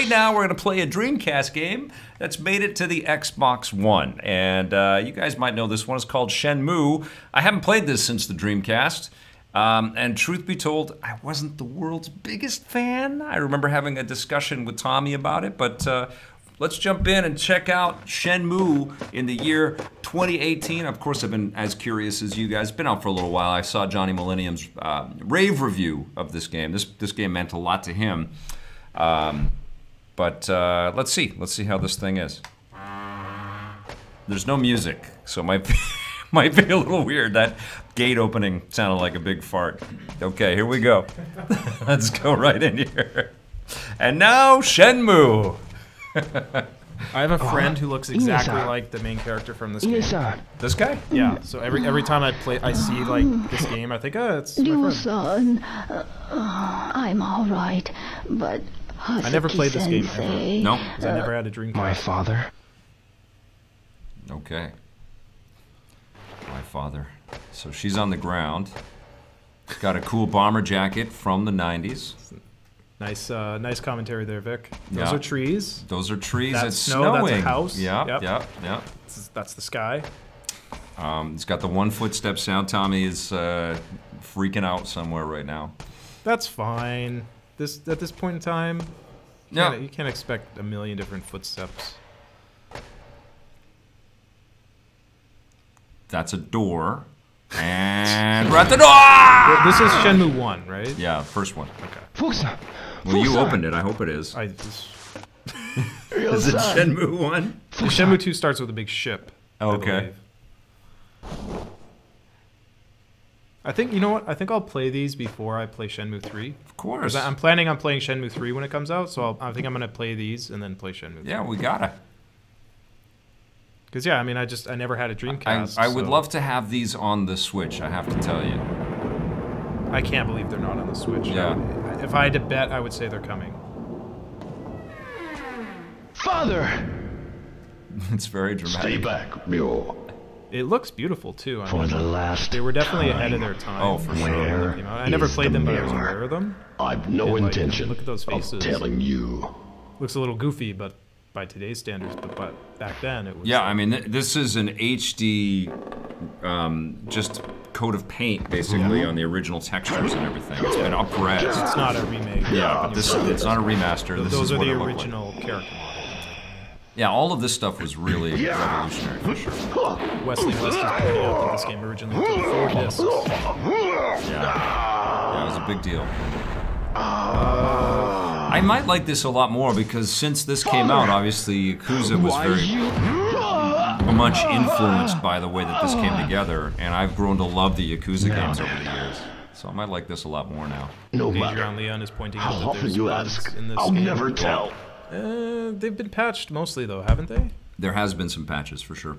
right now we're going to play a Dreamcast game that's made it to the Xbox One. And you guys might know this one. It's called Shenmue. I haven't played this since the Dreamcast. And truth be told, I wasn't the world's biggest fan. I remember having a discussion with Tommy about it, but let's jump in and check out Shenmue in the year 2018. Of course, I've been as curious as you guys. It's been out for a little while. I saw Johnny Millennium's rave review of this game. This game meant a lot to him. But let's see how this thing is. There's no music, so it might be a little weird. That gate opening sounded like a big fart. Okay, here we go. Let's go right in here. And now, Shenmue. I have a friend who looks exactly like the main character from this game. This guy? Yeah. So every time I see like this game, I think, oh, it's my friend. Son, I'm all right, but I never played this game ever. No, because I never had a Dreamcast. My father. Okay. My father. So she's on the ground. Got a cool bomber jacket from the 90s. Nice commentary there, Vic. Those are trees. Those are trees. That's it's snow. snowing. That's a house. Yep. That's the sky. It's got the one footstep sound. Tommy is freaking out somewhere right now. That's fine. At this point in time, you can't expect a million different footsteps. That's a door. And we're at the door! This is Shenmue 1, right? Yeah, first one. Okay. Well, you opened it. I hope it is. Is it Shenmue 1? Shenmue 2 starts with a big ship. Okay. I think, you know what? I think I'll play these before I play Shenmue 3. Of course. I'm planning on playing Shenmue 3 when it comes out, so I think I'm going to play these and then play Shenmue 3. Yeah, we gotta. Because, yeah, I mean, I never had a Dreamcast. I would love to have these on the Switch, I have to tell you. I can't believe they're not on the Switch. Yeah. If I had to bet, I would say they're coming. Father! It's very dramatic. Stay back, mule. It looks beautiful, too. For the last they were definitely ahead of their time. Oh, for sure. I never played them, but I was aware of them. I've no intention look at those faces. of telling you. Looks a little goofy, but by today's standards, but back then it was. Yeah, I mean, this is an HD, just coat of paint, basically, on the original textures and everything. It's been up-res. It's not a remake. Yeah, it's not a remaster. Those are the original character models. Yeah, all of this stuff was really revolutionary, for sure. Wesley West is pointing out that this game originally took 4 discs. Yeah, it was a big deal. I might like this a lot more because since this came out, obviously Yakuza was very much influenced by the way that this came together, and I've grown to love the Yakuza games over the years. So I might like this a lot more now. No matter Adrian Leon is pointing out how that often there's you bugs ask, in this I'll game. never tell. They've been patched mostly, though, haven't they? There has been some patches, for sure.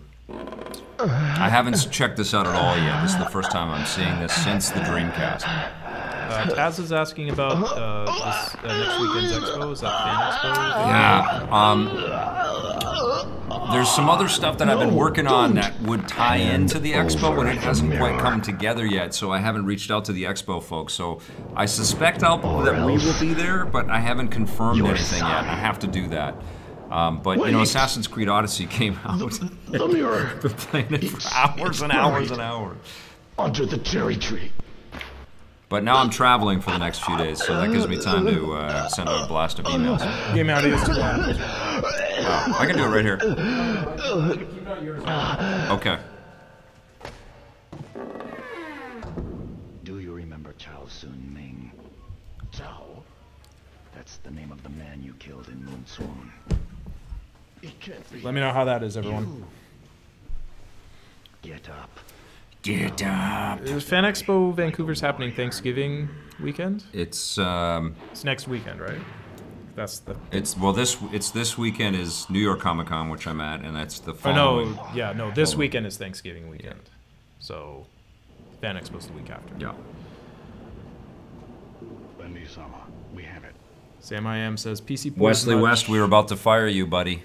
I haven't checked this out at all yet. This is the first time I'm seeing this since the Dreamcast. Taz is asking about this next weekend's expo. Is that Fan Expo? Yeah. There's some other stuff that I've been working on that would tie into the expo, but it hasn't quite come together yet, so I haven't reached out to the expo folks. So I suspect that we will be there, but I haven't confirmed anything yet. I have to do that. But, you know, Assassin's Creed Odyssey came out. The mirror. I've been playing it for hours and hours and hours. Under the cherry tree. But now I'm traveling for the next few days, so that gives me time to send out a blast of emails. Game out is too long. I can do it right here. Okay. Do you remember Chao Sun Ming? Chao? That's the name of the man you killed in Moon Swan. It can't be. Let me know how that is, everyone. Get up. Get up. Is Fan Expo Vancouver's happening Thanksgiving weekend? It's next weekend, right? That's the. This weekend is New York Comic Con, which I'm at, and that's the following. This weekend is Thanksgiving weekend. Yeah. So, Fan Expo's the week after. Yeah. Wendy-sama, we have it. Sam I Am says PC port. Wesley West, we were about to fire you, buddy.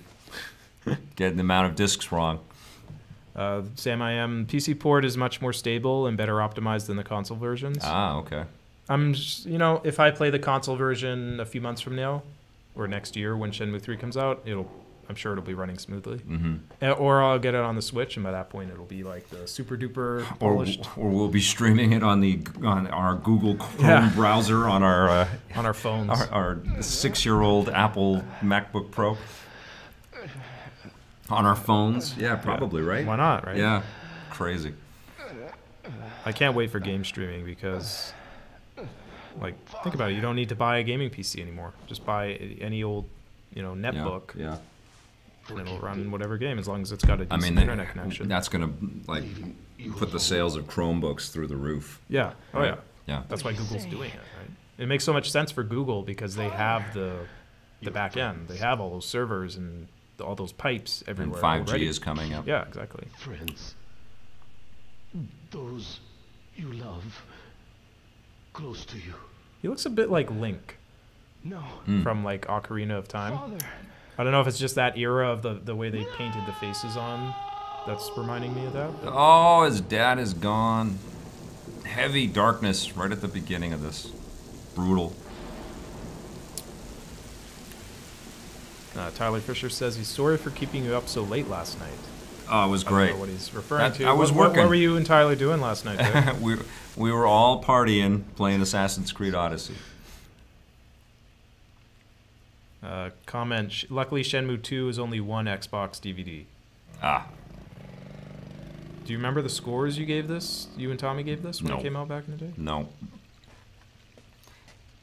Getting the amount of discs wrong. Sam I Am PC port is much more stable and better optimized than the console versions. Ah, okay. I'm just, if I play the console version a few months from now, or next year when Shenmue 3 comes out, I'm sure it'll be running smoothly. Mm-hmm. Or I'll get it on the Switch, and by that point, it'll be like the super duper polished. Or we'll be streaming it on our Google Chrome browser on our phones. Our 6-year-old Apple MacBook Pro. On our phones. Yeah, probably, right? Why not, right? Yeah. Crazy. I can't wait for game streaming because, like, think about it. You don't need to buy a gaming PC anymore. Just buy any old, netbook. Yeah. And it'll run whatever game as long as it's got a decent internet connection. That's gonna put the sales of Chromebooks through the roof. Yeah. Oh yeah. Yeah. That's why Google's doing it, right? It makes so much sense for Google because they have the back end. They have all those servers and all those pipes everywhere. And 5G already. is coming up. Yeah, exactly. Friends, those you love, close to you. He looks a bit like Link No. from like Ocarina of Time. Father. I don't know if it's just that era of the way they painted the faces on that's reminding me of that. But Oh, his dad is gone. Heavy darkness right at the beginning of this. Brutal. Tyler Fisher says he's sorry for keeping you up so late last night. Oh, it was I don't great. know what he's referring to. I was What working. were you and Tyler doing last night, Dave? we were all partying, playing Assassin's Creed Odyssey. Comment, luckily Shenmue 2 is only one Xbox DVD. Ah. Do you remember the scores you gave this? You and Tommy gave this when No. it came out back in the day? No.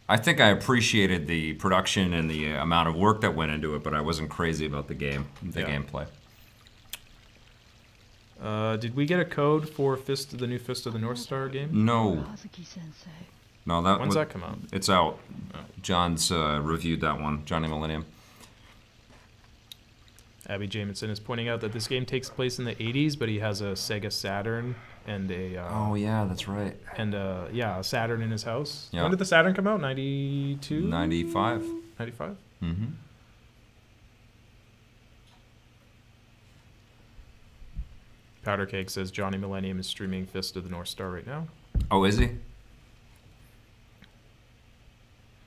I think I appreciated the production and the amount of work that went into it, but I wasn't crazy about the gameplay. Did we get a code for the new Fist of the North Star game? No. No, When's that come out? It's out. Oh. John's reviewed that one, Johnny Millennium. Abby Jamison is pointing out that this game takes place in the 80s, but he has a Sega Saturn and a Oh yeah, that's right. and a Saturn in his house. Yeah. When did the Saturn come out? 92? 95. 95? Mm-hmm. Powder Cake says Johnny Millennium is streaming Fist of the North Star right now. Oh, is he?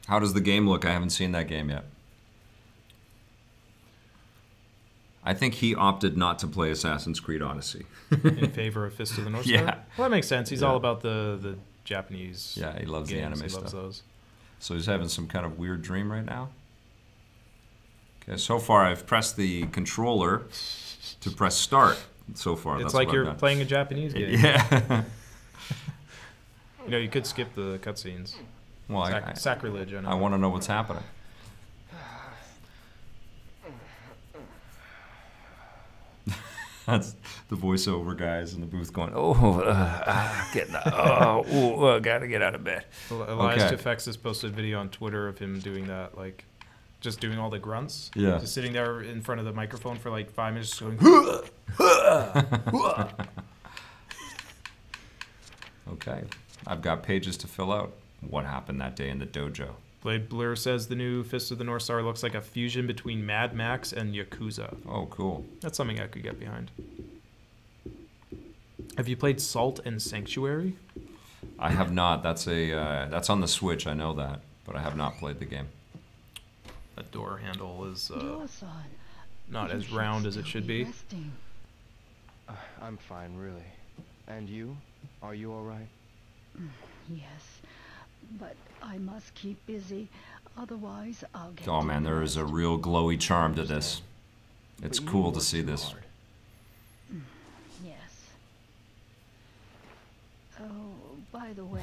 How does the game look? I haven't seen that game yet. I think he opted not to play Assassin's Creed Odyssey. In favor of Fist of the North Star? Yeah. Well, that makes sense. He's Yeah. all about the Japanese Yeah, he loves the games. anime He stuff. loves those. So he's having some kind of weird dream right now. Okay, so far I've pressed the controller to press start. So far, It's that's like what you're I've done. playing a Japanese game. Yeah. You could skip the cutscenes. Well, I Sacrilege, I know. I want to know what's happening. That's the voiceover guys in the booth going, gotta get out of bed. Elias Okay. Tefex has posted a video on Twitter of him doing that, like, just doing all the grunts. Yeah. Just sitting there in front of the microphone for like 5 minutes, just going. Okay, I've got pages to fill out. What happened that day in the dojo? Blade Blur says the new Fist of the North Star looks like a fusion between Mad Max and Yakuza. Oh, cool. That's something I could get behind. Have you played Salt and Sanctuary? I have not. That's on the Switch. I know that, but I have not played the game. That door handle is Dawson, not you as should round as still it should be. resting. I'm fine, really. And you? Are you all right? Yes, but I must keep busy, otherwise I'll get. Oh man, there is a real glowy charm to this. It's But you cool to work see too this. hard. Yes. Oh, by the way,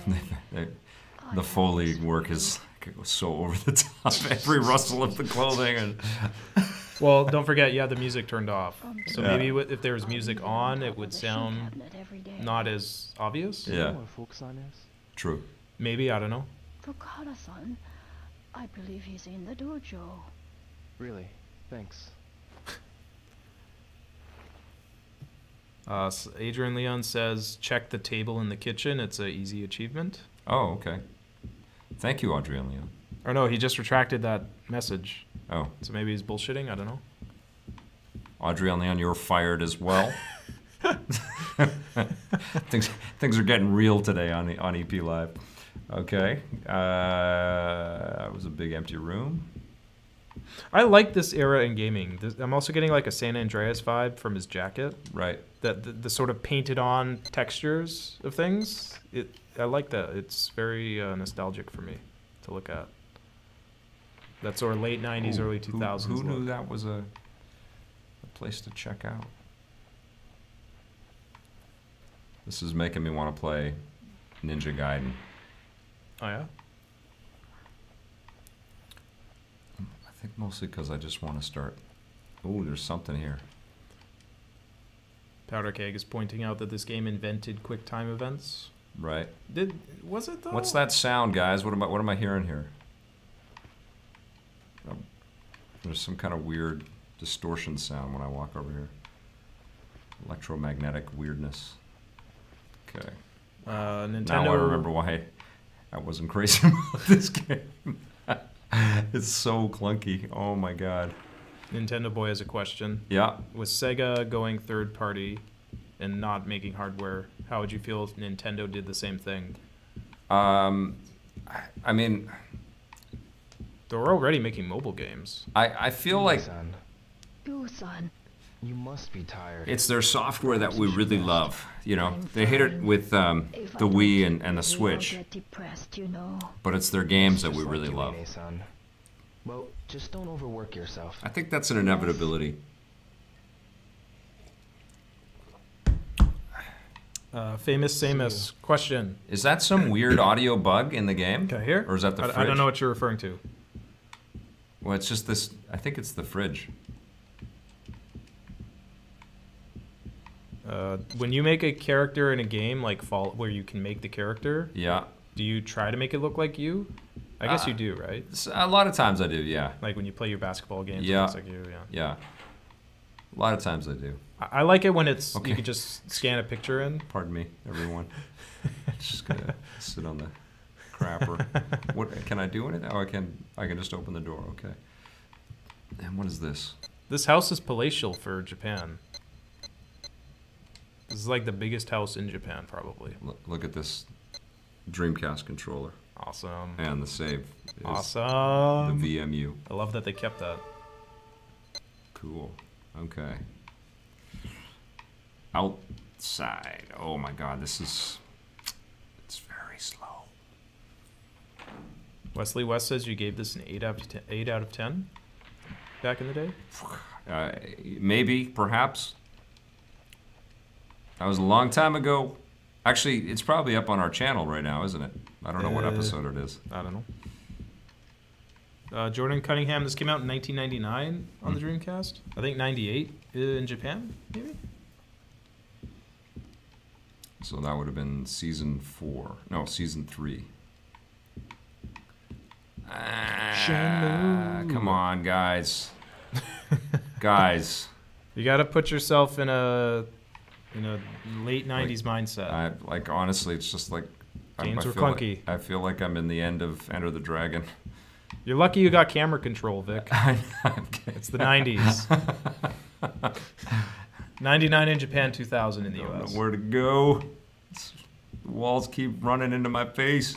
The Foley work is so over the top. Every rustle of the clothing and Well, don't forget, you have the music turned off. So Yeah. maybe if there was music on, it would sound not as obvious. Do you Yeah. know where Fukusan is? true. Maybe, I don't know. Fukara-san, I believe he's in the dojo. Really? Thanks. Adrian Leon says, check the table in the kitchen. It's an easy achievement. Oh, okay. Thank you, Adrian Leon. Or no, he just retracted that message. Oh, So maybe he's bullshitting. I don't know. Adrian Leon, you're fired as well. things are getting real today on EP Live. Okay. It was a big empty room. I like this era in gaming. I'm also getting like a San Andreas vibe from his jacket. Right. The sort of painted on textures of things. I like that. It's very nostalgic for me to look at. That sort of late 90s, early 2000s. Who knew that was a place to check out? This is making me want to play Ninja Gaiden. Oh, yeah? I think mostly because I just want to start. Oh, there's something here. Powder Keg is pointing out that this game invented quick time events. Right. Was it though? What's that sound, guys? What am I hearing here? There's some kind of weird distortion sound when I walk over here. Electromagnetic weirdness. Okay. Nintendo. Now I remember why I wasn't crazy about this game. It's so clunky. Oh my god. Nintendo Boy has a question. Yeah. With Sega going third party and not making hardware, how would you feel if Nintendo did the same thing? I mean, they're already making mobile games. I feel like Son, Son. you must be tired. it's their software that we really love. You know, they hate it with the Wii and the Switch, Get depressed, you know. but it's their games that Just we like really you, love. Ine, son. Well, just don't overwork yourself. I think that's an inevitability. Famous Samus question. Is that some weird audio bug in the game? Can I hear? Or is that the fridge? I don't know what you're referring to. Well, it's just this. I think it's the fridge. When you make a character in a game like Fall, where you can make the character, Yeah. do you try to make it look like you? I guess you do, right? A lot of times I do, yeah. Like when you play your basketball games, Yeah. it looks like you, yeah. Yeah. A lot of times I do. I like it when it's Okay. you can just scan a picture in. Pardon me, everyone. Just gonna sit on the crapper. What can I do in it? Oh, I can just open the door. Okay. And what is this? This house is palatial for Japan. This is like the biggest house in Japan, probably. Look at this Dreamcast controller. Awesome. And the save is Awesome. the VMU. I love that they kept that. Cool. Okay. Outside. Oh my god, it's very slow. Wesley West says you gave this an 8 out of 10, 8 out of 10 back in the day. Maybe, perhaps. That was a long time ago. Actually, it's probably up on our channel right now, isn't it? I don't know what episode it is. I don't know. Jordan Cunningham, this came out in 1999 on the Dreamcast. I think 98 in Japan, maybe? So that would have been season 4. No, season 3. Shenmue. Come on, guys. Guys. You got to put yourself in a late 90s mindset. Like, honestly, it's just like... Games were feel clunky. I feel like I'm in the end of Enter the Dragon. You're lucky you got camera control, Vic. I'm It's the 90s. 99 in Japan, 2000 in the I don't US. know where to go. The walls keep running into my face.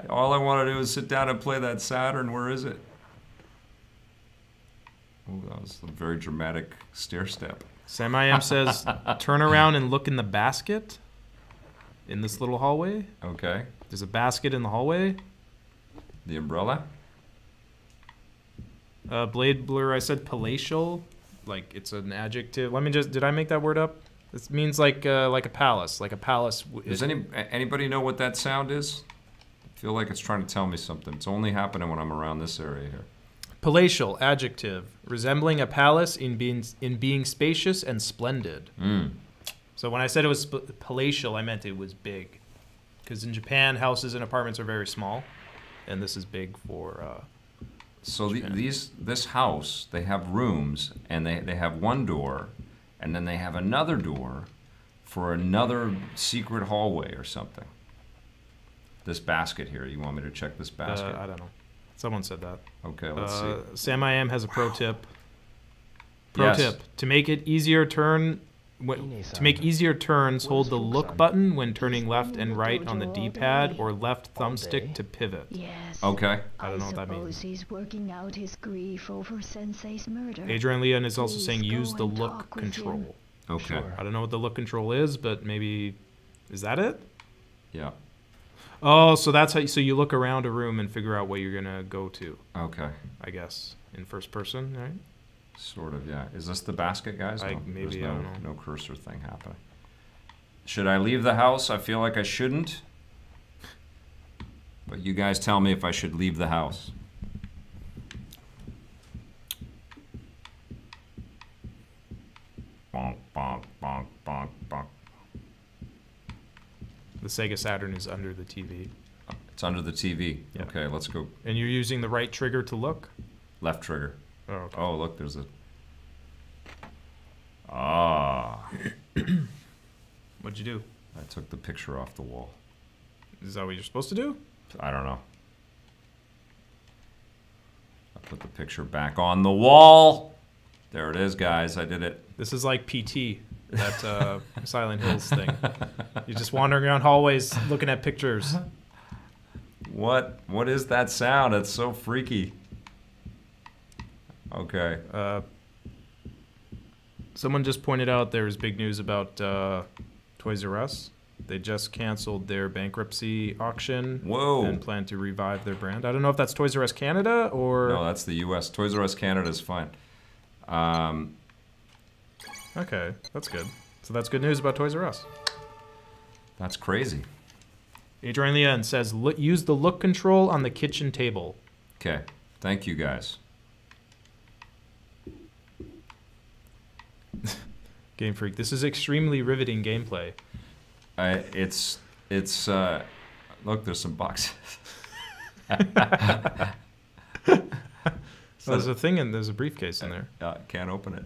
All I want to do is sit down and play that Saturn. Where is it? Oh, that was a very dramatic stair step. Sam I Am says, turn around and look in the basket in this little hallway. Okay. There's a basket in the hallway. The umbrella? Blade Blur, I said palatial. Like, it's an adjective. Let me just, did I make that word up? This means like a palace. Like a palace. Does anybody know what that sound is? I feel like it's trying to tell me something. It's only happening when I'm around this area here. Palatial, adjective. Resembling a palace in being spacious and splendid. So when I said it was palatial, I meant it was big. Because in Japan, houses and apartments are very small. And this is big for... So this house, they have rooms, and they have one door, and then they have another door for another secret hallway or something. This basket here, you want me to check this basket? I don't know. Someone said that. Okay, let's see. Sam I Am has a pro tip. Yes. Tip. To make it easier, turn To make easier turns, hold the look button when turning left and right on the D-pad, or left thumbstick to pivot. Yes. Okay. I don't know what that means. He's working out his grief over Sensei's murder. Adrian Leon is also Please saying go use the and look talk with control. him. Okay. I don't know what the look control is, but maybe... Is that it? Yeah. Oh, so that's how... So you look around a room and figure out what you're going to go to. Okay. I guess. In first person, right? Sort of, yeah. Is this the basket, guys? No, maybe, there's I don't know. no cursor thing happening. Should I leave the house? I feel like I shouldn't. But you guys tell me if I should leave the house. Bonk, bonk, bonk, bonk, bonk. The Sega Saturn is under the TV. It's under the TV. Yeah. Okay, let's go. And you're using the right trigger to look? Left trigger. Oh, okay. Oh, look, there's a... Ah. What'd you do? I took the picture off the wall. Is that what you're supposed to do? I don't know. I put the picture back on the wall. There it is, guys. I did it. This is like PT, that Silent Hills thing. You're just wandering around hallways looking at pictures. What is that sound? It's so freaky. Okay. Someone just pointed out there's big news about Toys R Us. They just canceled their bankruptcy auction. Whoa. And plan to revive their brand. I don't know if that's Toys R Us Canada or... No, that's the U.S. Toys R Us Canada is fine. Okay, that's good. So that's good news about Toys R Us. That's crazy. Adrian Leon says, use the look control on the kitchen table. Okay. Thank you, guys. Game Freak, this is extremely riveting gameplay. It's look, there's some boxes. There's a thing and there's a briefcase in there. Can't open it.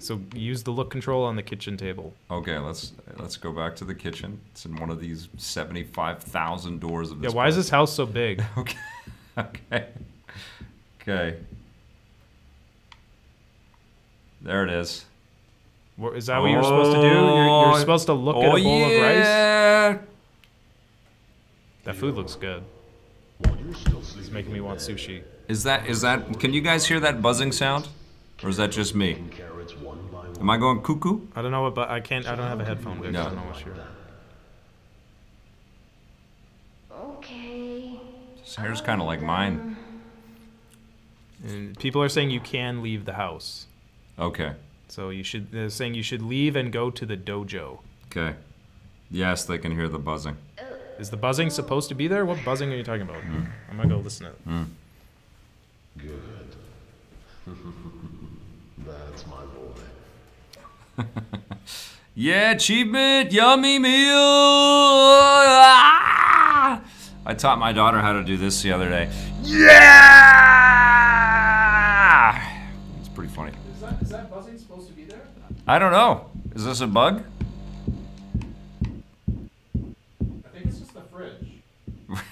So use the look control on the kitchen table. Okay, let's go back to the kitchen. It's in one of these 75,000 doors of this. Yeah, why is this house so big? Okay. Okay. There it is. Is that what you're supposed to do? You're supposed to look at a bowl of rice? That food looks good. It's making me want sushi. Is that? Can you guys hear that buzzing sound? Or is that just me? Am I going cuckoo? I don't know, but I don't have a headphone, Vic. No. I don't know what you're... Okay. His hair's kind of like mine. And people are saying you can leave the house. Okay. So they're saying you should leave and go to the dojo. Okay. Yes, they can hear the buzzing. Is the buzzing supposed to be there? What buzzing are you talking about? I'm gonna go listen to it. Good. That's my boy. Yeah, achievement, yummy meal. Ah! I taught my daughter how to do this the other day. Yeah! It's pretty funny. Is that buzzing supposed to be there? I don't know. Is this a bug? I think it's just the fridge.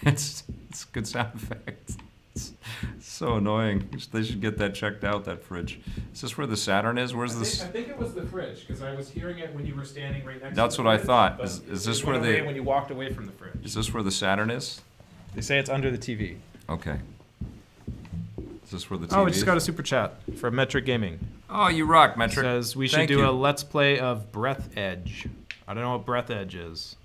It's a good sound effect. It's so annoying. They should get that checked out, that fridge. Is this where the Saturn is? Where's this? I think it was the fridge, because I was hearing it when you were standing right next That's to what the I fridge. thought. But Is this it where went they... away when you walked away from the fridge. Is this where the Saturn is? They say it's under the TV. Okay. Is this where the TV Oh, we just is? got a super chat from Metric Gaming. Oh, you rock, It Metric. says we should Thank do you. a Let's Play of Breath Edge. I don't know what Breath Edge is.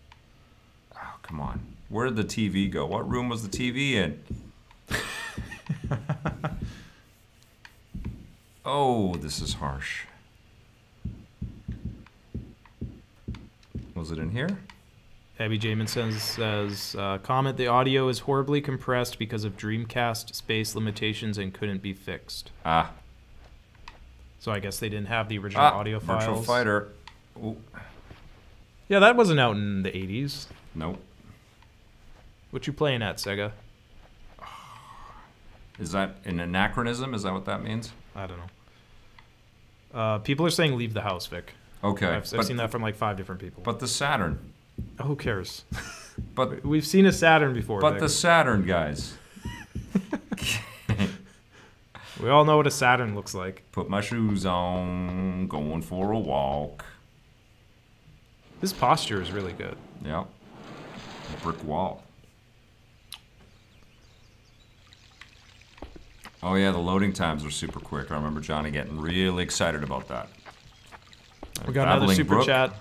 Oh, come on. Where did the TV go? What room was the TV in? Oh, this is harsh. Was it in here? Abby Jamison says, comment, the audio is horribly compressed because of Dreamcast space limitations and couldn't be fixed. Ah. So I guess they didn't have the original audio files. Virtual Fighter. Ooh. Yeah, that wasn't out in the 80s. Nope. What you playing at, Sega? Is that an anachronism? Is that what that means? I don't know. People are saying leave the house, Vic. Okay. I've seen that from like 5 different people. But the Saturn. Oh, who cares? But We've seen a Saturn before, But Vic. the Saturn, guys. We all know what a Saturn looks like. Put my shoes on, going for a walk. His posture is really good. Yep. Brick wall. Oh yeah, the loading times are super quick. I remember Johnny getting really excited about that. We got another Babbling super Brook. chat.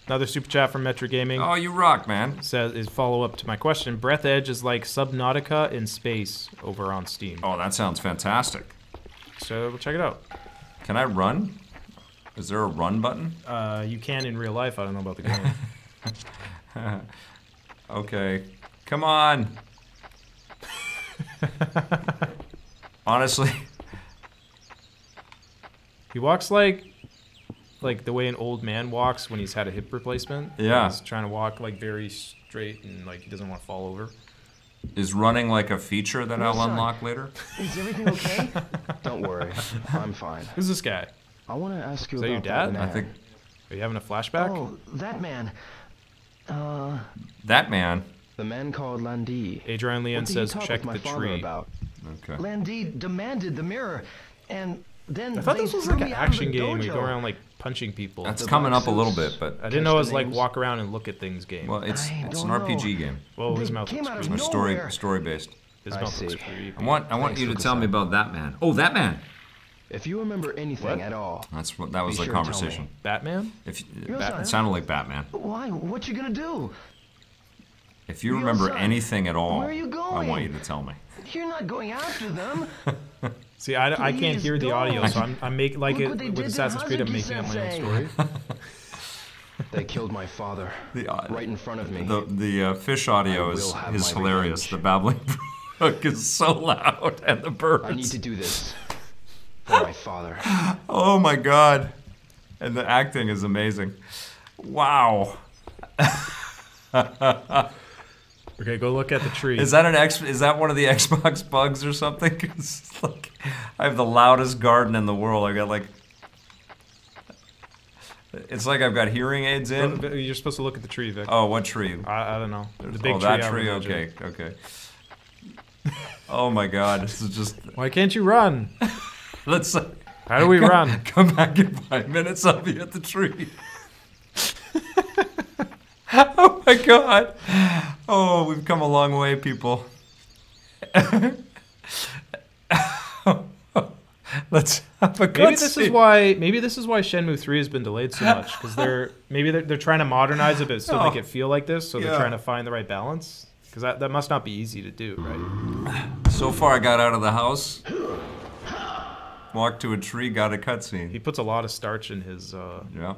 Another super chat from Metro Gaming. Oh, you rock, man. Says is follow up to my question. Breath Edge is like Subnautica in space over on Steam. Oh, that sounds fantastic. So check it out. Can I run? Is there a run button? You can in real life. I don't know about the game. Okay. Come on. Honestly. He walks like the way an old man walks when he's had a hip replacement. Yeah. He's trying to walk like very straight and like he doesn't want to fall over. Is running like a feature that I'll Son, unlock later? Is everything okay? Don't worry, I'm fine. Who's this guy? I want to ask you Is that about your dad? that man. I think Are you having a flashback? Oh, that man. that man. The man called Landi. Adrian Leon What did says you talk check with my the father tree. about? Okay. Landi demanded the mirror, and then I thought they this was threw like an me out of action the game where you go dojo. around like punching people. That's The coming black up a little suits. bit, but I didn't know it was the like names. walk around and look at things game. well, it's I an don't RPG know. game. Whoa, his They mouth came looks out of creepy. nowhere. Story based. His I mouth looks see. creepy. I want Thanks you for to the tell me sign. about that man. Oh, that man. If you remember anything at all, That was Be the sure to tell conversation. me. Batman? If Real son. it sounded like Batman. why? What you gonna do? If you Real remember son. anything at all, Where are you I want going? you to tell me. You're not going after them. See, I can't Please hear the audio, don't. so I'm making like Look it what they with did to Assassin's Creed. I'm Hazuki making up my own Sensei. story. They killed my father right in front of me. The fish audio I is will have is my hilarious. revenge. The babbling brook is so loud, and the birds. I need to do this for my father. Oh my god, and the acting is amazing. Wow. Okay, go look at the tree. Is that Is that one of the Xbox bugs or something? 'Cause, like, I have the loudest garden in the world. I got like, it's like I've got hearing aids in. You're supposed to look at the tree, Vic. Oh, what tree? I don't know. The big Oh, tree. that I would tree. imagine. Okay, okay. Oh my god, this is just. Why can't you run? Let's. How do we run? Come back in 5 minutes. I'll be at the tree. Oh my god. Oh, we've come a long way, people. Let's have a Maybe this is cutscene. why. Maybe this is why Shenmue 3 has been delayed so much because they're trying to modernize it, but still make Oh. it feel like this. So they're Yeah. trying to find the right balance. Because that must not be easy to do, right? So far, I got out of the house, walked to a tree, got a cutscene. He puts a lot of starch in his Yeah,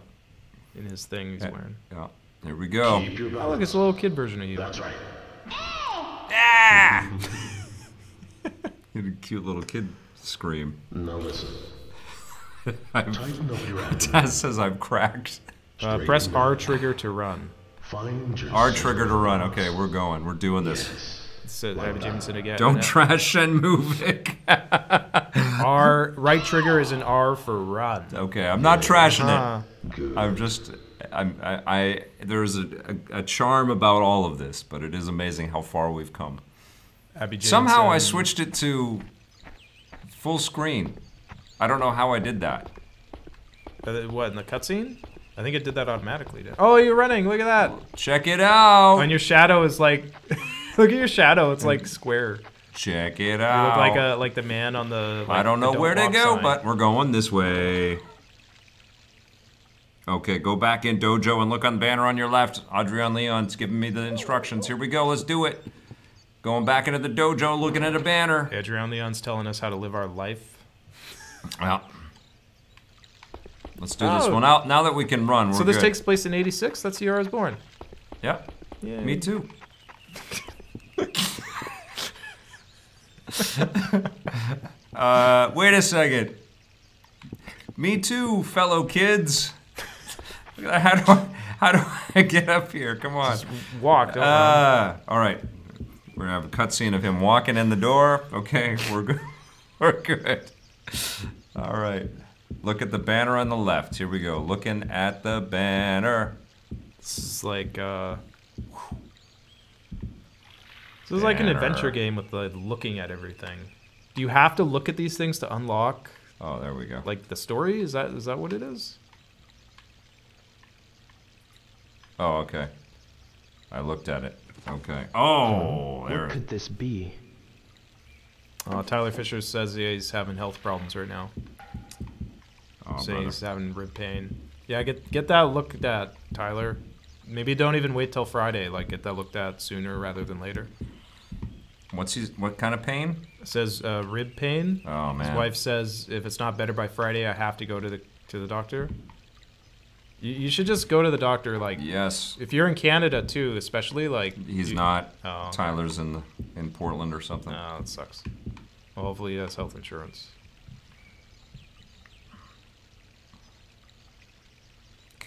thing he's wearing. yeah. Here we go. Keep your Oh, look, balance. it's a little kid version of you. That's right. Ah! A cute little kid scream. Now listen. I'm, Tighten up your attitude. Taz says I'm cracked. Press R trigger to run. Find your R center. trigger to run. Okay, we're going. We're doing this. Yes. So David Jameson again. Don't trash Shenmue, Vic. R right trigger is an R for run. Okay, I'm not trashing Huh. Good. it. I'm just, there's a charm about all of this, but it is amazing how far we've come. Abby Jameson. Somehow I switched it to full screen. I don't know how I did that. What in the cutscene? I think it did that automatically. Oh, you're running! Look at that. Check it out. And your shadow is like, look at your shadow. It's like square. Check it You out. look like the man on the. I like, don't know the where to walk go, sign. but we're going this way. Okay, go back in dojo and look on the banner on your left. Adrian Leon's giving me the instructions. Here we go. Let's do it. Going back into the dojo, looking at a banner. Adrian Leon's telling us how to live our life. Well, let's do this Oh. one out. Now that we can run, we're So this good. takes place in '86. That's the year I was born. Yep. Yeah. Me too. Wait a second. Me too, fellow kids. How do I get up here? Come on. Walk. Don't run. All right. We're gonna have a cutscene of him walking in the door. Okay, we're good. We're good. All right. Look at the banner on the left. Here we go. Looking at the banner. This is like This is like an Banner. adventure game with the looking at everything. Do you have to look at these things to unlock Oh, there we go. like the story? Is that what it is? Oh, okay. I looked at it. Okay. Oh, there. What could this be? Tyler Fisher says he's having health problems right now. Oh, Saying brother. he's having rib pain. Yeah, get that looked at, Tyler. Maybe don't even wait till Friday. Like, get that looked at sooner rather than later. What kind of pain? It says rib pain. Oh, man. His wife says if it's not better by Friday, I have to go to the doctor. You should just go to the doctor. Like, Yes. if you're in Canada too, especially like He's not. Oh, okay. Tyler's in Portland or something. Oh, that sucks. Well, hopefully he has health insurance.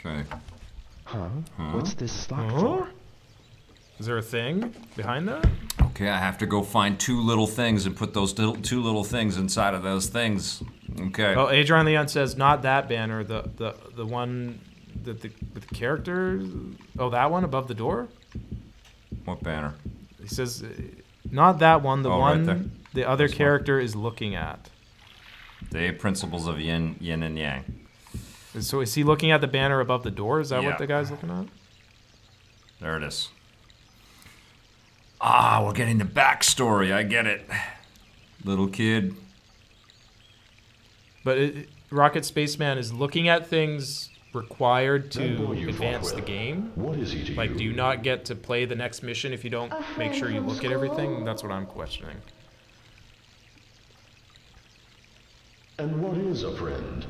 Okay. Huh? What's this slot for? Is there a thing behind that? Okay, I have to go find two little things and put those two little things inside of those things. Okay. Oh, Adrian Leon says not that banner. The one that the character. Oh, that one above the door. What banner? He says not that one. The Oh, one right there. the other This one. character is looking at. The 8 principles of yin and yang. So is he looking at the banner above the door? Is that Yeah. what the guy's looking at? There it is. Ah, we're getting the backstory. I get it. Little kid. But Rocket Spaceman is looking at things required That to boy you fought advance the with, game. What is he to Like, you? do you not get to play the next mission if you don't make sure you look at everything? That's what I'm questioning. And what is a friend?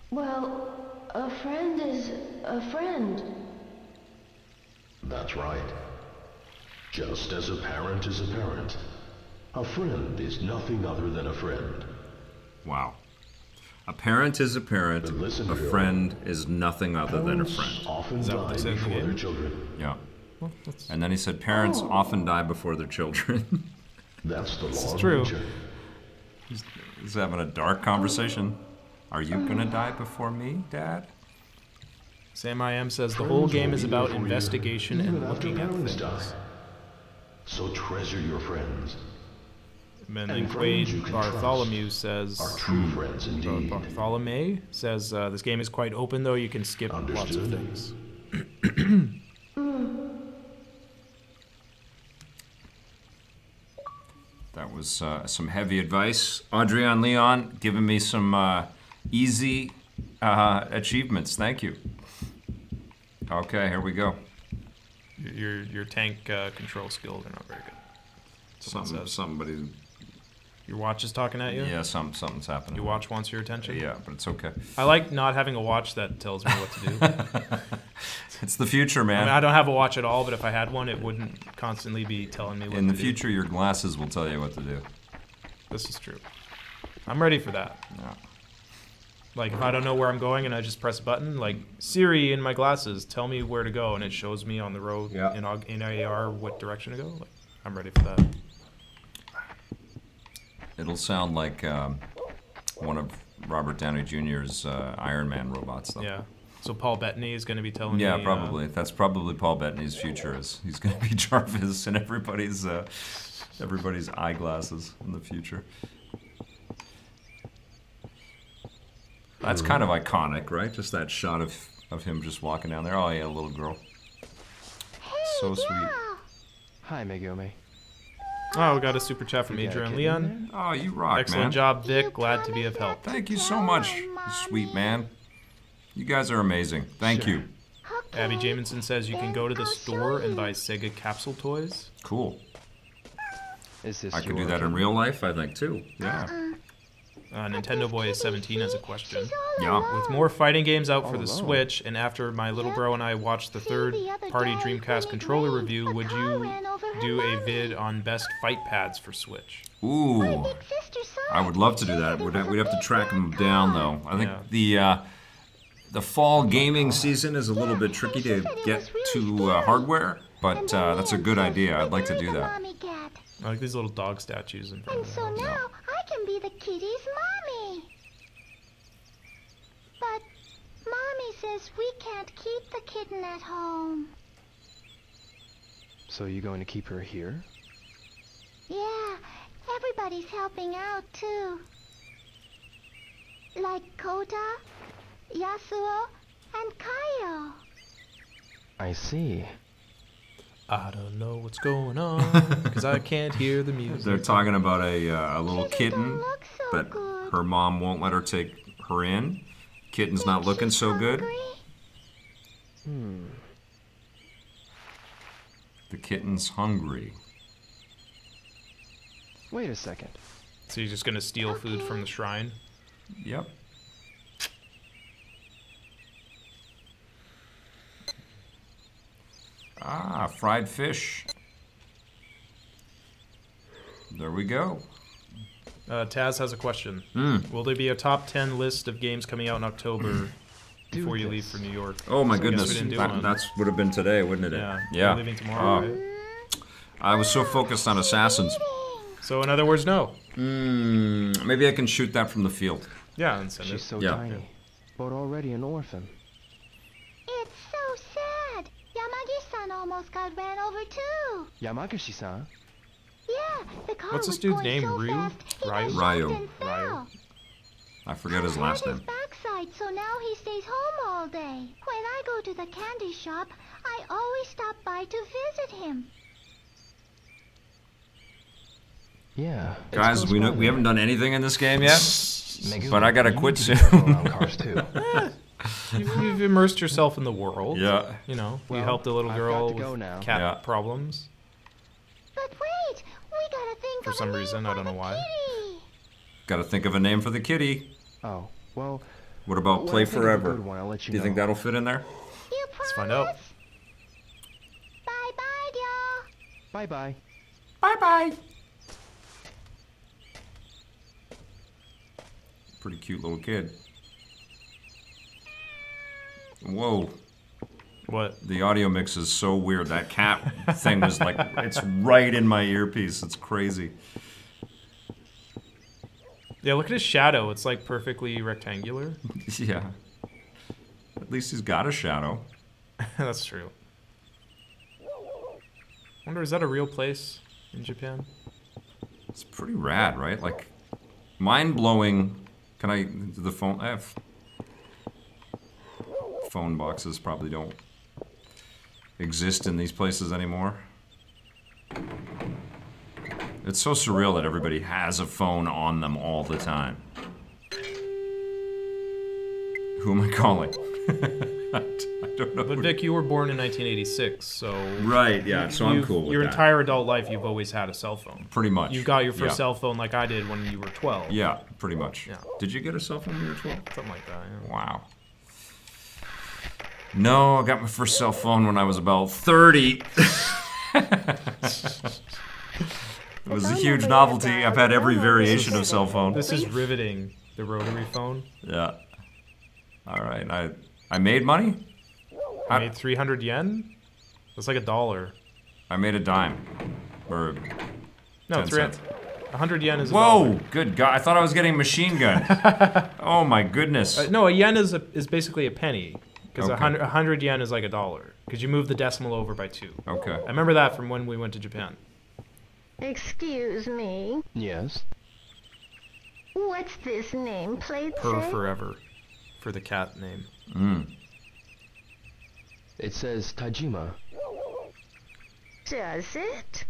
Well, a friend is a friend. That's right. Just as a parent is a parent, a friend is nothing other than a friend. Wow. A parent is a parent. But listen, A Bill. friend is nothing other than a Parents friend. often Is that what die they said in the before their game? children. Yeah. Well, that's, And then he said parents often die before their children. That's the law of true. nature. He's having a dark conversation. Are you gonna die before me, Dad? Sam I Am says the whole game is about investigation Even and after looking at parents things. die. So treasure your friends. And then And Quaid friends you can Bartholomew trust says Are true friends indeed. Bartholomew says this game is quite open though. You can skip lots of Understood. things. That was some heavy advice. Adrian Leon giving me some easy achievements. Thank you. Okay, here we go. Your tank control skills are not very good. Somebody. Your watch is talking at you? Yeah, something's happening. Your watch wants your attention? Yeah, but it's okay. I like not having a watch that tells me what to do. It's the future, I man. mean, I don't have a watch at all, but if I had one, it wouldn't constantly be telling me what In the to future, your glasses will tell you what to do. do. This is true. I'm ready for that. Yeah. Like, if I don't know where I'm going and I just press a button, like, Siri in my glasses, tell me where to go, and it shows me on the road Yeah. in AR what direction to go. Like, I'm ready for that. It'll sound like one of Robert Downey Jr.'s Iron Man robots, though. Yeah. So Paul Bettany is going to be telling me... Yeah, probably. That's probably Paul Bettany's future. He's going to be Jarvis in everybody's eyeglasses in the future. That's kind of iconic, right? Just that shot of him just walking down there. Oh yeah, a little girl. So sweet. Hi, Megumi. Oh, we got a super chat from You got a Adrian kid Leon. in Oh, you rock, Excellent man. job, Vic. Glad to be of help. Thank you so much, you sweet man. You guys are amazing. Thank Sure. you. Abby Jamison says you can go to the store and buy Sega capsule toys. Cool. Is this I could your do that in kid? real life, I think, too. Yeah. Nintendo Boy is 17 has a question. Yeah. With more fighting games out for All the alone. Switch, and after my little bro and I watched the third-party Dreamcast controller review, would you do a vid on best fight pads for Switch? Ooh. I would love to do that. We'd have to track them down, though. I think the fall gaming season is a little bit tricky to get to hardware, but that's a good idea. I'd like to do that. I like these little dog statues in front And of so them. now I can be the kitty's mommy. But Mommy says we can't keep the kitten at home. So you going to keep her here? Yeah, everybody's helping out, too. Like Kota, Yasuo, and Kaio. I see. I don't know what's going on because I can't hear the music. They're talking about a little She just kitten, don't look so but good. her mom won't let her take her in. Kitten's not Think looking she's so good. hungry? The kitten's hungry. Wait a second. So you're just gonna steal food from the shrine? Yep. Ah, fried fish. There we go. Taz has a question. Mm. Will there be a top 10 list of games coming out in October before you leave for New York? Oh my So I guess goodness, we didn't do one. that's would have been today, wouldn't it? Yeah, Yeah. you're leaving tomorrow, Oh. right? I was so focused on Assassins. So in other words, no. Maybe I can shoot that from the field. Yeah, and send She's it. so Yeah. tiny, but already an orphan. It's so sad. Yamagi-san almost got ran over, too. Yamagashi-san? Yeah, the car What's was this dude's going name? so Ryu? fast, he got Ryu? shocked Ryu. and fell. I forget his last Hurt name. his backside, so now he stays home all day. When I go to the candy shop, I always stop by to visit him. Yeah. it's Guys, close we by we there. haven't done anything in this game yet, Megumi, but I gotta you quit need to be soon. careful around cars too. You've immersed yourself in the world. Yeah. You know, you Well, helped a little I've girl got to go with now. cat Yeah. problems. But wait, we gotta think For of some a name reason, for I don't know the why. kitty. Gotta think of a name for the kitty. Oh, well, What about when Play I think of a Forever? good one, I'll let you Do you think know. that'll fit in there? You Let's find promise? out. Bye-bye, y'all. Bye-bye. Bye-bye. Pretty cute little kid. Whoa. What? The audio mix is so weird. That cat thing was like, it's right in my earpiece. It's crazy. Yeah, look at his shadow. It's like perfectly rectangular. Yeah. At least he's got a shadow. That's true. Wonder, is that a real place in Japan? It's pretty rad, right? Like, mind-blowing. Can I do the phone? I have phone boxes probably don't exist in these places anymore. It's so surreal that everybody has a phone on them all the time. Who am I calling? I don't know. But Vic, you were born in 1986, so Right, yeah, so I'm you've- cool with your that. entire adult life, you've always had a cell phone. Pretty much. You got your first Yeah. cell phone like I did when you were 12. Yeah, pretty much. Yeah. Did you get a cell phone when you were 12? Something like that, yeah. Wow. No, I got my first cell phone when I was about 30. It was a huge novelty. I've had every variation of cell phone. This is riveting, the rotary phone. Yeah. All right. I made money. I made 300 yen? That's like $1. I made a dime. Or No, 10 cents. 100 yen is $1. Whoa, good God. I thought I was getting a machine gun. Oh my goodness. No, a yen is basically a penny. Because Okay. 100 yen is like $1. Because you move the decimal over by 2. Okay. I remember that from when we went to Japan. Excuse me. Yes? What's this nameplate Per say? forever. For the cat name. It says Tajima. Does it?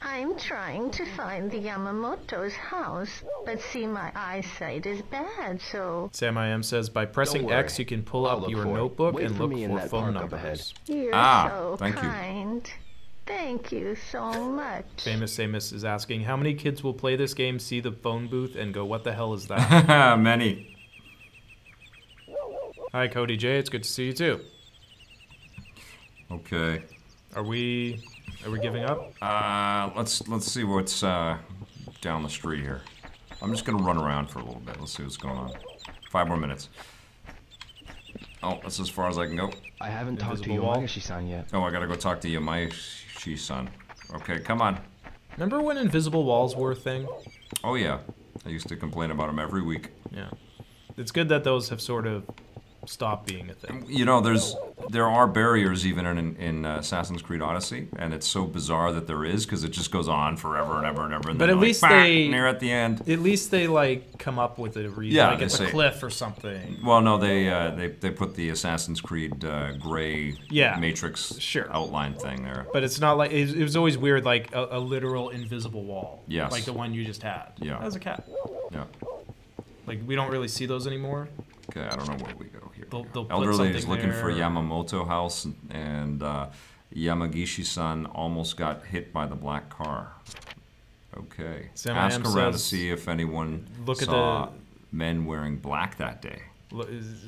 I'm trying to find the Yamamoto's house, but see, my eyesight is bad, so... Sam I Am says, by pressing worry. X, you can pull I'll up look your for it. notebook Wait and for look me in for that phone park up numbers. You're so thank you. kind. Thank you so much. Famous Samus is asking, how many kids will play this game, see the phone booth, and go, what the hell is that? Many. Hi, Cody J. It's good to see you, too. Okay. Are we giving up? Let's see what's down the street here. I'm just gonna run around for a little bit. Let's see what's going on. 5 more minutes. Oh, that's as far as I can go. I haven't talked to Invisible wall? Yamagashi-san yet. Oh, I gotta go talk to Yamaishi-san. Okay, come on. Remember when invisible walls were a thing? Oh yeah, I used to complain about them every week. Yeah. It's good that those have sort of stopped being a thing. You know, there's there are barriers even in Assassin's Creed Odyssey, and it's so bizarre that there is because it just goes on forever and ever and ever. And but then at least like, they near at the end. At least they like come up with a reason. Yeah, like it's they a say, cliff or something. Well, no, they put the Assassin's Creed gray matrix outline thing there. But it's not like it was always weird, like a literal invisible wall. Yes. Like the one you just had. Yeah. That was a cat. Yeah. Like we don't really see those anymore. Okay, I don't know where we go here. They'll Elderly is looking there. for Yamamoto House, and Yamagishi-san almost got hit by the black car. Okay. Ask around to see if anyone saw men wearing black that day.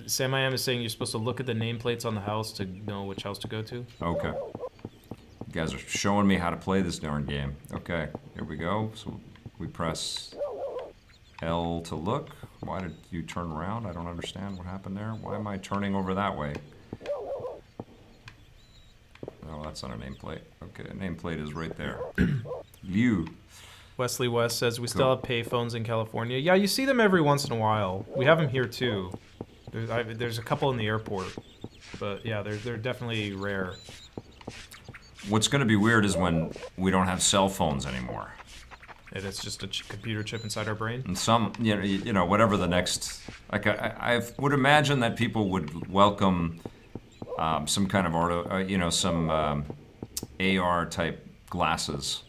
Sam I Am is saying you're supposed to look at the nameplates on the house to know which house to go to. Okay. You guys are showing me how to play this darn game. Okay, here we go. So we press L to look. Why did you turn around? I don't understand what happened there. Why am I turning over that way? Oh, that's not a nameplate. Okay, a nameplate is right there. Liu. Wesley West says we still have payphones in California. Yeah, you see them every once in a while. We have them here too. There's a couple in the airport, but yeah, they're definitely rare. What's going to be weird is when we don't have cell phones anymore. And it's just a computer chip inside our brain. And some, you know, whatever the next. Like I would imagine that people would welcome some kind of some AR type glasses.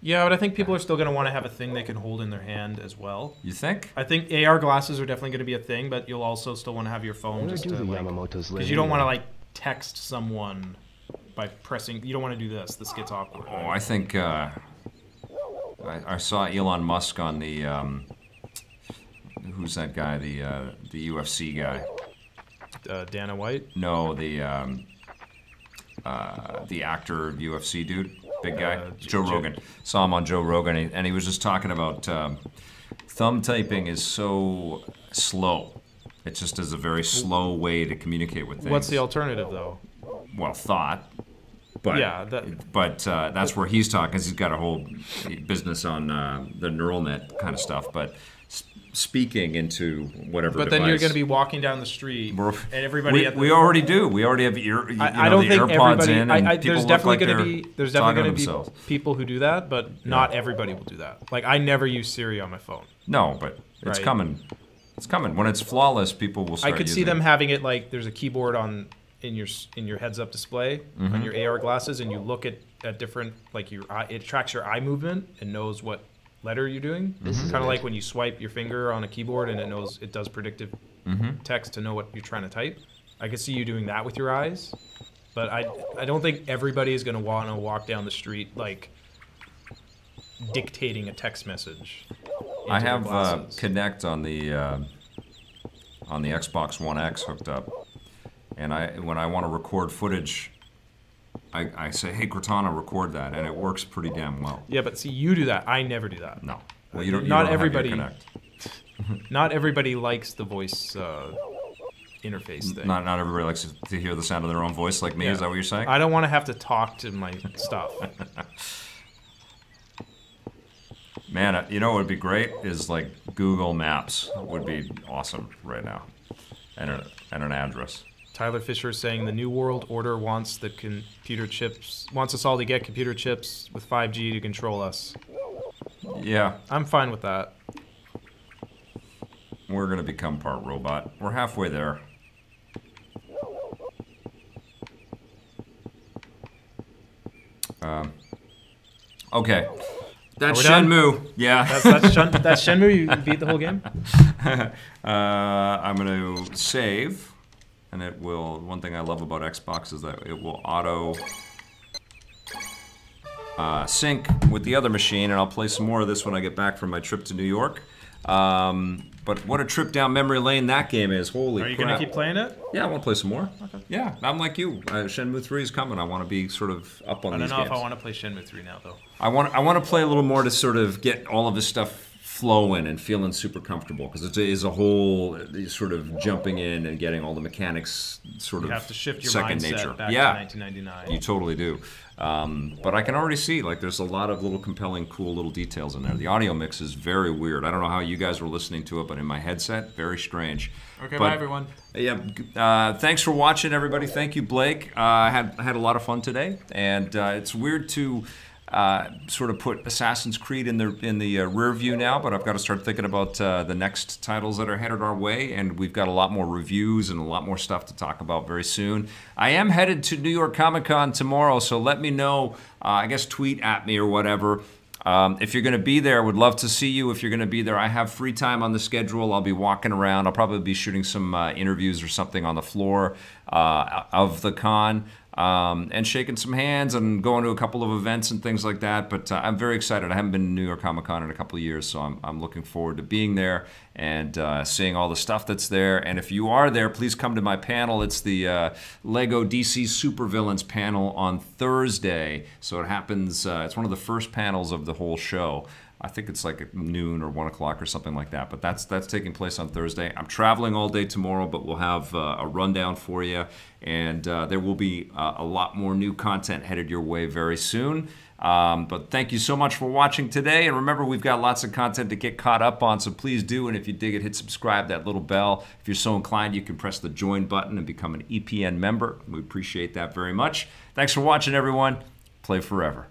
Yeah, but I think people are still going to want to have a thing they can hold in their hand as well. You think? I think AR glasses are definitely going to be a thing, but you'll also still want to have your phone just to because you don't want to like text someone by pressing. You don't want to do this. This gets awkward. Oh, I think I saw Elon Musk on the who's that guy? The UFC guy. Dana White? No, the actor UFC dude. Big guy, Joe Rogan. Saw him on Joe Rogan, and he was just talking about thumb typing is so slow. It just is a very slow way to communicate with things. What's the alternative, though? Well, thought. But, yeah, that's where he's talking, because he's got a whole business on the neural net kind of stuff. But speaking into whatever But device, then you're going to be walking down the street, and everybody... We already do. We already have I don't think AirPods everybody... in, and there's definitely going to be people who do that, but not everybody will do that. Like, I never use Siri on my phone. No, but it's coming. It's coming. When it's flawless, people will start I could see them having it like there's a keyboard in your heads-up display on your AR glasses, and you look at different, like it tracks your eye movement and knows what letter you're doing. Kind of like when you swipe your finger on a keyboard and it does predictive text to know what you're trying to type. I could see you doing that with your eyes, but I don't think everybody is going to want to walk down the street like dictating a text message. I have Connect on the Xbox One X hooked up, and when I want to record footage, I say, hey, Cortana, record that, and it works pretty damn well. Yeah, but see, you do that. I never do that. No. Well, you don't everybody, have your Connect. Not everybody likes the voice interface thing. Not everybody likes to hear the sound of their own voice like me. Yeah. Is that what you're saying? I don't want to have to talk to my stuff. Man, you know what would be great is like Google Maps would be awesome right now, and an address. Tyler Fisher is saying the New World Order wants us all to get computer chips with 5G to control us. Yeah. I'm fine with that. We're going to become part robot. We're halfway there. Okay. That's Shenmue. Done? Yeah. That's Shenmue? You beat the whole game? I'm going to save. And it will, one thing I love about Xbox is that it will auto sync with the other machine, and I'll play some more of this when I get back from my trip to New York. But what a trip down memory lane that game is. Holy crap. Are you going to keep playing it? Yeah, I want to play some more. Okay. Yeah, I'm like you. Shenmue 3 is coming. I want to be sort of up on these games. I don't know if I want to play Shenmue 3 now, though. I want to play a little more to sort of get all of this stuff flowing and feeling super comfortable, because it is a whole sort of jumping in and getting all the mechanics sort of You have to shift your second mindset nature. back to Yeah, 1999. you totally do. But I can already see, like, there's a lot of little compelling, cool little details in there. The audio mix is very weird. I don't know how you guys were listening to it, but in my headset, very strange. Okay, But, bye everyone. Yeah, thanks for watching, everybody. Thank you, Blake. I had a lot of fun today, and it's weird to sort of put Assassin's Creed in the rear view now, but I've got to start thinking about the next titles that are headed our way, and we've got a lot more reviews and a lot more stuff to talk about very soon. I am headed to New York Comic Con tomorrow, so let me know. I guess tweet at me or whatever. If you're going to be there, I would love to see you. If you're going to be there, I have free time on the schedule. I'll be walking around. I'll probably be shooting some interviews or something on the floor of the con. And shaking some hands and going to a couple of events and things like that. But I'm very excited. I haven't been to New York Comic Con in a couple of years, so I'm looking forward to being there and seeing all the stuff that's there. And if you are there, please come to my panel. It's the Lego DC Supervillains panel on Thursday. So it happens, it's one of the first panels of the whole show. I think it's like at noon or 1 o'clock or something like that. But that's taking place on Thursday. I'm traveling all day tomorrow, but we'll have a rundown for you. And there will be a lot more new content headed your way very soon. But thank you so much for watching today. And remember, we've got lots of content to get caught up on, so please do. And if you dig it, hit subscribe, that little bell. If you're so inclined, you can press the join button and become an EPN member. We appreciate that very much. Thanks for watching, everyone. Play forever.